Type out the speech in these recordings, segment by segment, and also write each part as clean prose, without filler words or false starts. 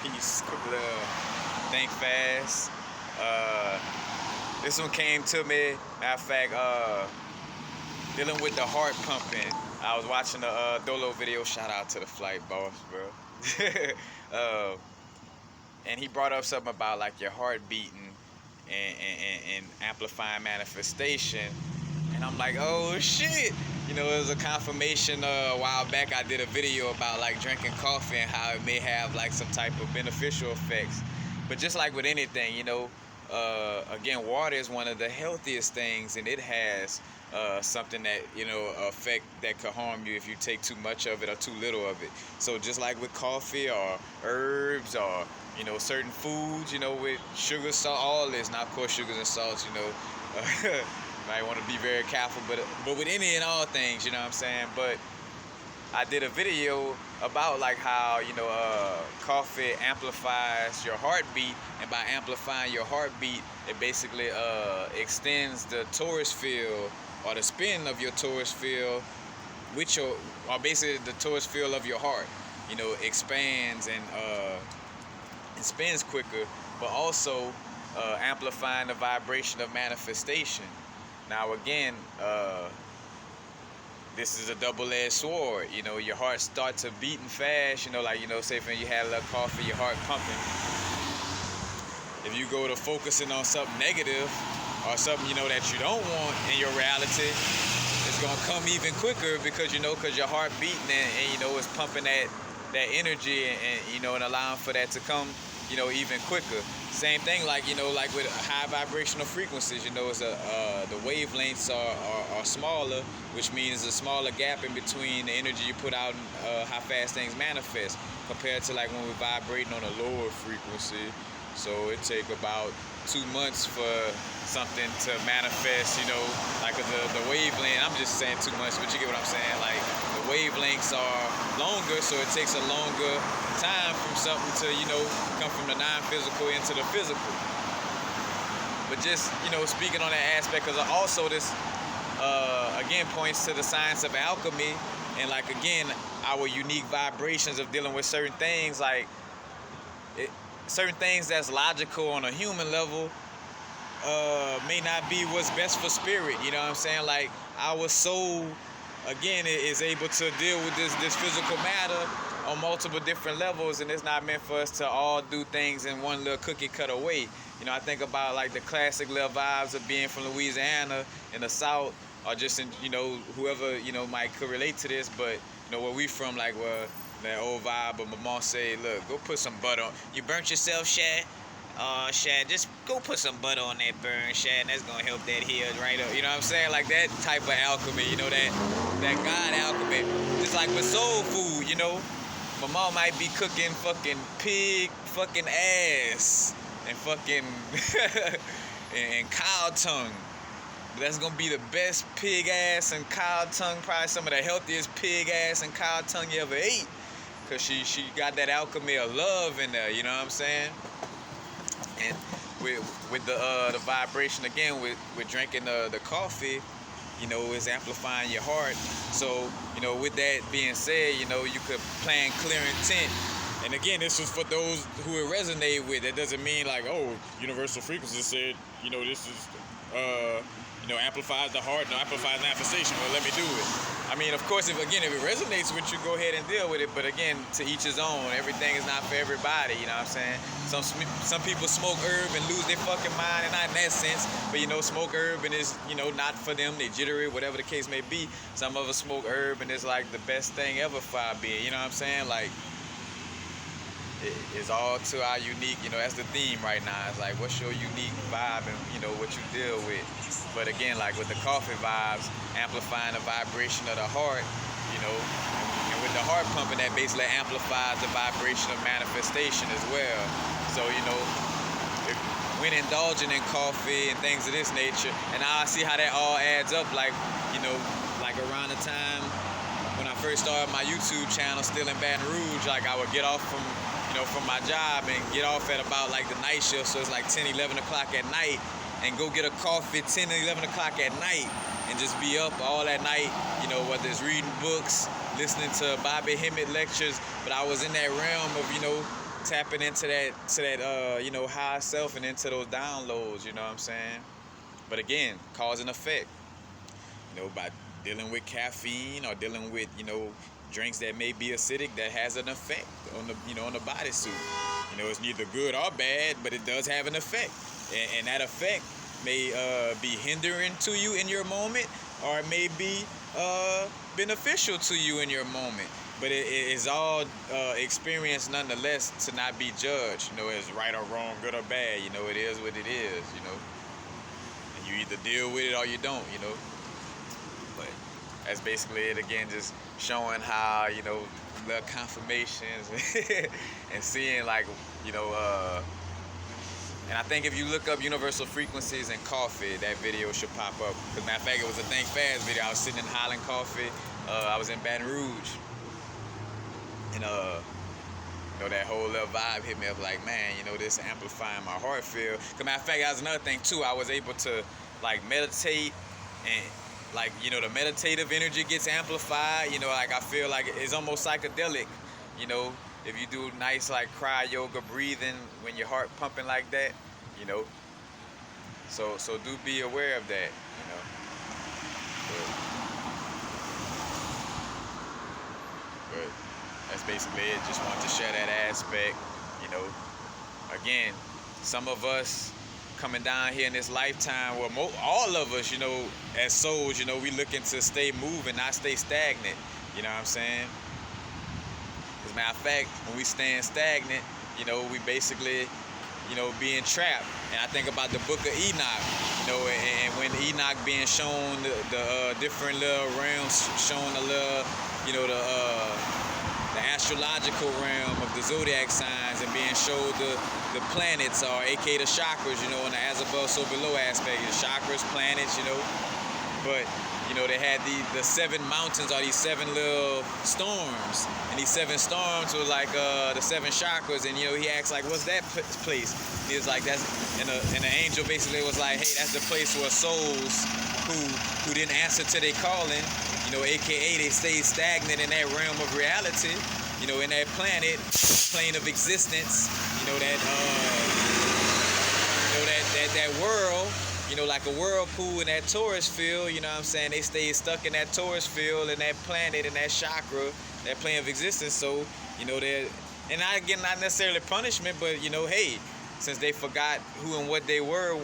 Peace. Quick little think fast. This one came to me. Matter of fact, dealing with the heart pumping. I was watching the Dolo video. Shout out to the flight boss, bro. uh, and he brought up something about like your heart beating and amplifying manifestation. And I'm like, oh shit. You know, it was a confirmation a while back. I did a video about like drinking coffee and how it may have like some type of beneficial effects. But just like with anything, you know, again, water is one of the healthiest things, and it has something that, you know, effect that could harm you if you take too much of it or too little of it. So just like with coffee or herbs or, you know, certain foods, you know, with sugar, salt, all this. Now, of course, sugars and salts, you know, might want to be very careful, but with any and all things, you know what I'm saying? But I did a video about like how, you know, coffee amplifies your heartbeat, and by amplifying your heartbeat, it basically extends the torus field or the spin of your torus field, which or basically the torus field of your heart, you know, expands and spins quicker, but also amplifying the vibration of manifestation. Now again, this is a double-edged sword. You know, your heart starts to beating fast. You know, like, you know, say when you had a little coffee, your heart pumping. If you go to focusing on something negative or something, you know, that you don't want in your reality, it's gonna come even quicker because, you know, because your heart beating and you know, it's pumping that energy and you know, and allowing for that to come, you know, even quicker. Same thing, like, you know, like with high vibrational frequencies, you know, it's the wavelengths are smaller, which means a smaller gap in between the energy you put out and how fast things manifest, compared to like when we're vibrating on a lower frequency. So it take about 2 months for something to manifest, you know, like the wavelength. I'm just saying too much, but you get what I'm saying. Like the wavelengths are longer, so it takes a longer time from something to, you know, come from the non-physical into the physical. But just, you know, speaking on that aspect, because also this again points to the science of alchemy, and like again our unique vibrations of dealing with certain things, like certain things that's logical on a human level may not be what's best for spirit. You know what I'm saying? Like our soul again is able to deal with this physical matter on multiple different levels, and it's not meant for us to all do things in one little cookie cutter way. You know, I think about like the classic little vibes of being from Louisiana in the South, or just in, you know, whoever, you know, might could relate to this, but you know, where we from, like where that old vibe of my mom say, look, go put some butter on. You burnt yourself, Shad? Shad, just go put some butter on that burn, Shad, and that's gonna help that heal right up. You know what I'm saying? Like that type of alchemy, you know, that God alchemy. Just like with soul food, you know. My mom might be cooking fucking pig fucking ass and fucking and cow tongue. That's gonna be the best pig ass and cow tongue, probably some of the healthiest pig ass and cow tongue you ever ate. Cause she got that alchemy of love in there, you know what I'm saying? And with the vibration again, with drinking the coffee, you know, is amplifying your heart. So, you know, with that being said, you know, you could plan clear intent. And again, this was for those who it resonate with. It doesn't mean like, oh, universal frequency said, you know, this is you know, amplifies the heart, no, amplifies manifestation, well, let me do it. I mean, of course, if it resonates with you, go ahead and deal with it. But again, to each his own. Everything is not for everybody, you know what I'm saying? Some people smoke herb and lose their fucking mind, and not in that sense. But, you know, smoke herb and it's, you know, not for them. They jittery, whatever the case may be. Some of us smoke herb and it's like the best thing ever for our being, you know what I'm saying? Like, it's all to our unique, you know, that's the theme right now. It's like, what's your unique vibe and, you know, what you deal with. But again, like with the coffee vibes, amplifying the vibration of the heart, you know, and with the heart pumping, that basically amplifies the vibration of manifestation as well. So, you know, when indulging in coffee and things of this nature, and now I see how that all adds up, like, you know, like around the time when I first started my YouTube channel, still in Baton Rouge, like I would get off from, you know, from my job and get off at about like the night shift, so it's like 10, 11 o'clock at night, and go get a coffee 10 or 11 o'clock at night and just be up all that night, you know, whether it's reading books, listening to Bobby Hemmett lectures. But I was in that realm of, you know, tapping into that you know, higher self and into those downloads, you know what I'm saying? But again, cause and effect, you know, by dealing with caffeine or dealing with, you know, drinks that may be acidic, that has an effect on the, you know, on the bodysuit. You know, it's neither good or bad, but it does have an effect, and that effect may be hindering to you in your moment, or it may be beneficial to you in your moment. But it is all experience nonetheless, to not be judged, you know, as right or wrong, good or bad. You know, it is what it is, you know. And you either deal with it or you don't, you know. But that's basically it. Again, just showing how, you know, little confirmations and seeing, like, you know, and I think if you look up universal frequencies and coffee, that video should pop up. Because matter of fact, it was a Think Fast video. I was sitting in Highland Coffee. I was in Baton Rouge. And you know, that whole little vibe hit me up, like, man, you know, this amplifying my heart feel. Cause matter of fact, that was another thing too. I was able to, like, meditate, and, like, you know, the meditative energy gets amplified. You know, like, I feel like it's almost psychedelic. You know, if you do nice, like, cry yoga breathing when your heart pumping like that. You know, so do be aware of that. You know. But that's basically it. Just want to share that aspect, you know. Again, some of us coming down here in this lifetime, well, all of us, you know, as souls, you know, we looking to stay moving, not stay stagnant. You know what I'm saying? As a matter of fact, when we stand stagnant, you know, we basically, you know, being trapped. And I think about the book of Enoch, you know, and when Enoch being shown the different little realms, showing a little, you know, the astrological realm of the zodiac signs, and being showed the planets, or aka the chakras, you know, in the as above so below aspect, the chakras, planets, you know. But, you know, they had the 7 mountains, or these 7 little storms, and these 7 storms were like the 7 chakras. And, you know, he asked, like, what's that place? And he was like, that's, and the angel basically was like, hey, that's the place where souls who didn't answer to their calling, you know, aka they stayed stagnant in that realm of reality, you know, in that plane of existence, you know, that that world, you know, like a whirlpool in that torus field, you know what I'm saying? They stayed stuck in that torus field, in that planet, in that chakra, that plane of existence. So, you know, they're, and not necessarily punishment, but, you know, hey, since they forgot who and what they were,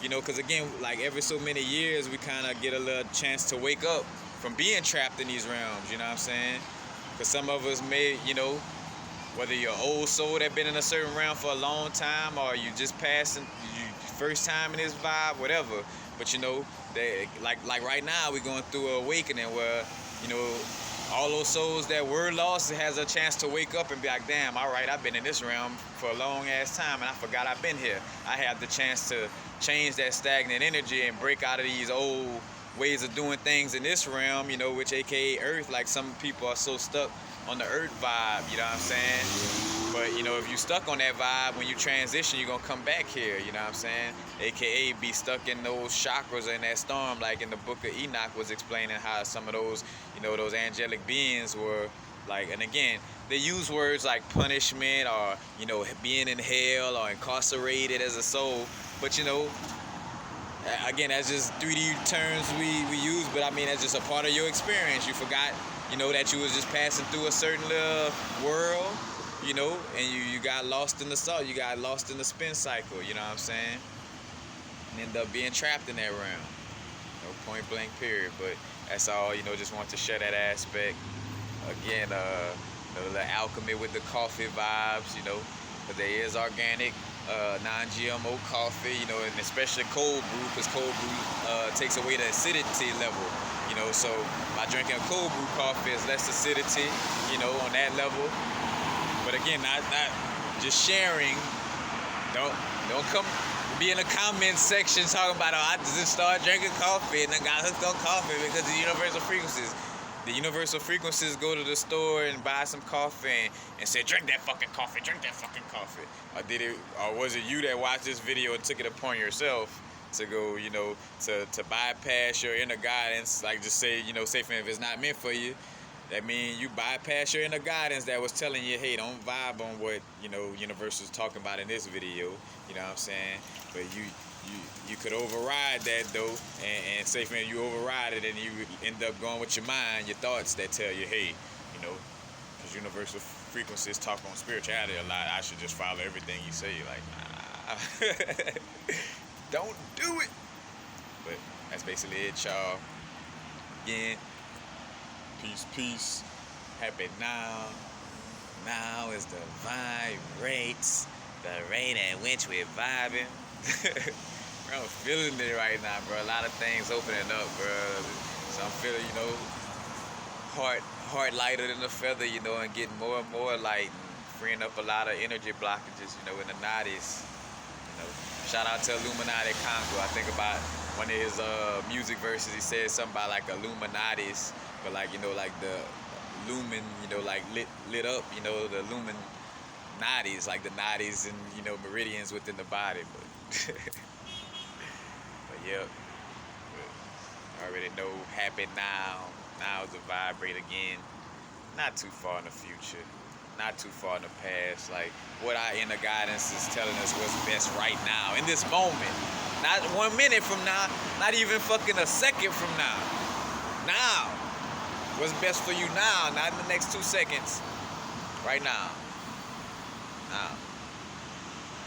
you know, because again, like, every so many years, we kind of get a little chance to wake up from being trapped in these realms, you know what I'm saying? Because some of us may, you know, whether you're an old soul that been in a certain realm for a long time, or you just passing, you first time in this vibe, whatever. But, you know, they, like right now, we're going through an awakening where, you know, all those souls that were lost has a chance to wake up and be like, damn, all right, I've been in this realm for a long ass time, and I forgot I've been here. I have the chance to change that stagnant energy and break out of these old ways of doing things in this realm, you know, which aka Earth. Like, some people are so stuck on the Earth vibe, you know what I'm saying? But, you know, if you stuck on that vibe, when you transition, you're gonna come back here, you know what I'm saying? Aka be stuck in those chakras in that storm, like in the book of Enoch was explaining how some of those, you know, those angelic beings were like, and again, they use words like punishment, or, you know, being in hell, or incarcerated as a soul. But, you know, again, that's just 3D terms we use, but I mean, that's just a part of your experience. You forgot, you know, that you was just passing through a certain little world, you know, and you got lost in the salt, you got lost in the spin cycle, you know what I'm saying? And end up being trapped in that realm. You know, point blank period. But that's all, you know, just want to share that aspect. Again, you know, the alchemy with the coffee vibes, you know, but there is organic, non-GMO coffee, you know, and especially cold brew, because cold brew takes away the acidity level, you know. So by drinking a cold brew coffee, it's less acidity, you know, on that level. But again, not just sharing. Don't come be in the comment section talking about, oh, I just started drinking coffee and I got hooked on coffee because of the universal frequencies. The universal frequencies go to the store and buy some coffee and say, drink that fucking coffee, drink that fucking coffee. Or was it you that watched this video and took it upon yourself to go, you know, to bypass your inner guidance, like just say, you know, say if it's not meant for you, That means you bypass your inner guidance that was telling you, hey, don't vibe on what, you know, Universal's talking about in this video. You know what I'm saying? But you could override that though, and say, man, you override it, and you end up going with your mind, your thoughts that tell you, hey, you know, because universal frequencies talk on spirituality a lot. I should just follow everything you say. Like, nah, don't do it. But that's basically it, y'all. Again, peace. Happy now. Now is the vibrates, the rate at which we're vibing. Bro, I'm feeling it right now, bro. A lot of things opening up, bro. So I'm feeling, you know, heart lighter than a feather, you know, and getting more and more light, and freeing up a lot of energy blockages, you know, in the 90s. You know, shout out to Illuminati Congo. I think about one of his music verses. He said something about like Illuminati's, but like, you know, like the lumen, you know, like lit up, you know, the Illuminati's, like the nadis and, you know, meridians within the body. But but yeah, I already know. Happy now. Now is the vibrate again. Not too far in the future, not too far in the past. Like what our inner guidance is telling us what's best right now in this moment. Not 1 minute from now, not even fucking a second from now. Now, what's best for you now, not in the next 2 seconds. Right now. Now.